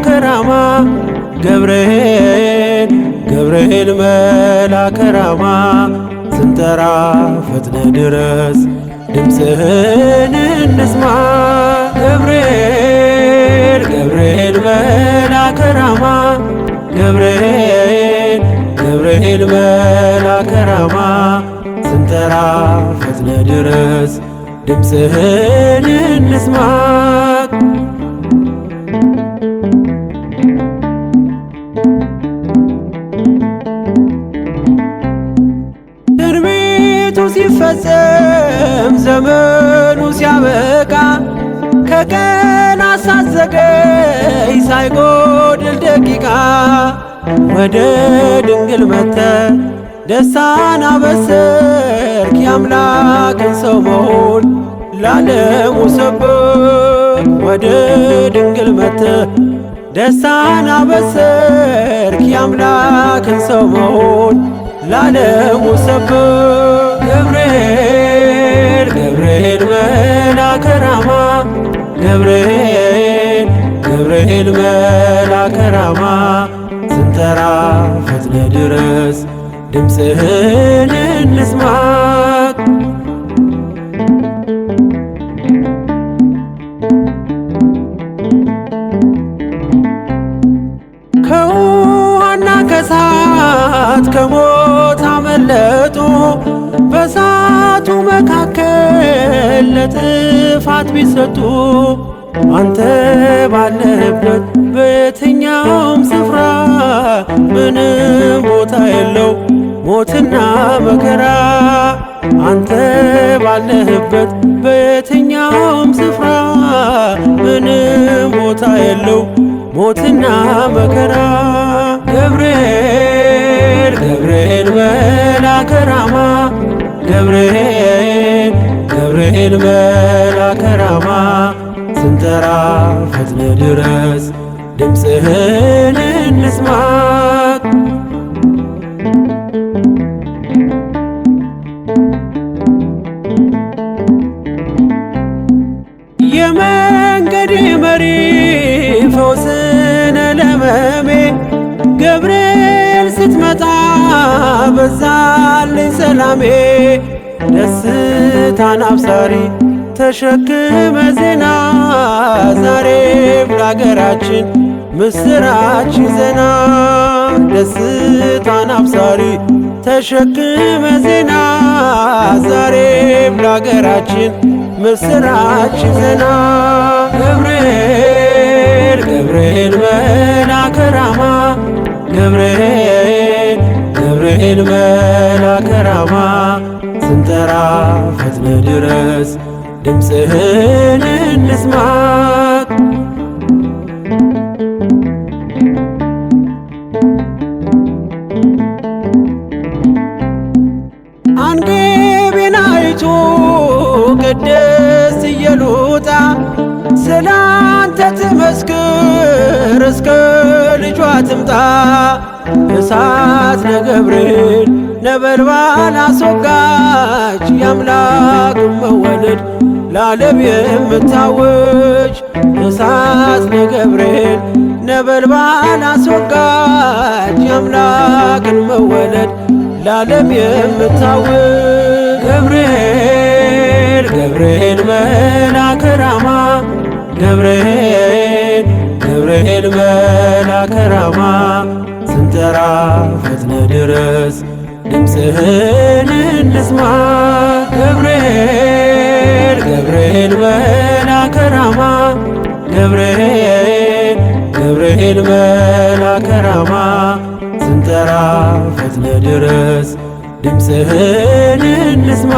መላከ ራማ ገብርኤል ገብርኤል መላከ ራማ ስንጠራ ፈጥነ ድረስ ድምፅህን እንስማ ገብርኤል ገብርኤል መላከ ራማ ገብርኤል ገብርኤል መላከ ራማ ስንጠራ ፈጥነ ድረስ ድምፅህን እንስማ ትንቢቱ ሲፈጸም ዘመኑ ሲያበቃ ከቀናት ሳትዘገይ ሳይጎድል ደቂቃ ወደ ድንግል መጥተህ ደስታን አበሰርክ የአምላክን ሰው መሆን ለዓለሙ ሰበክ ወደ ድንግል መጥተህ ደስታን አበሰርክ የአምላክን ሰው መሆን ለዓለሙ ሰበክ ገብርኤል ገብርኤል መላከ ራማ ገብርኤል ገብርኤል መላከ ራማ ስንጠራ ፈጥነ ድረስ ድምፅህን እንስማ ከውሃና ከእሳት ከሞት አመለጡ በእሳቱ መካከል ለጥፋት ቢሰጡ አንተ ባለህበት በየትኛውም ስፍራ ምንም ቦታ የለው ሞትና መከራ አንተ ባለህበት በየትኛውም ስፍራ ምንም ቦታ የለው ሞትና መከራ ገብርኤል ገብርኤል መላከ ራማ ገብርኤል ገብርኤል መላከ ራማ ስንጠራ ፈጥነ ድረስ ድምፅህን እንስማ የመንገዴ መሪ ፈውስነ ለመሜ ገብርኤል ስትመጣ በዛልኝ ሰላሜ ደስታን አብሳሪ ተሸክመ ዜና ዛሬም ለአገራችን ምስራች ዜና ደስታን አብሳሪ ተሸክመ ዜና ዛሬም ለአገራችን ምስራች ዜና ገብርኤል ገብርኤል መላከ ራማ ገብርኤል ገብርኤል መላከ ራማ ስንጠራ ፈጥነ ድረስ ድምፅህን እንስማ አንገቤን አይቶ ቅድስት ኢየሉጣ ስላንተ ትመስክር እስከ ልጇ ትምጣ እሳት ነገብርኤል ነበልባል አስወጋች የአምላክን መወለድ ለዓለም የምታወጅ እሳት ነገብርኤል ነበልባል አስወጋች የአምላክን መወለድ ለዓለም የምታወጅ ገብርኤል ገብርኤል መላከ ራማ ገብርኤል ገብርኤል መላከ ራማ ስንጠራ ፈጥነ ድረስ ድምፅህን እንስማ ገብርኤል ገብርኤል መላከ ራማ ገብርኤል ገብርኤል መላከ ራማ ስንጠራ ፈጥነ ድረስ ድምፅህን እንስማ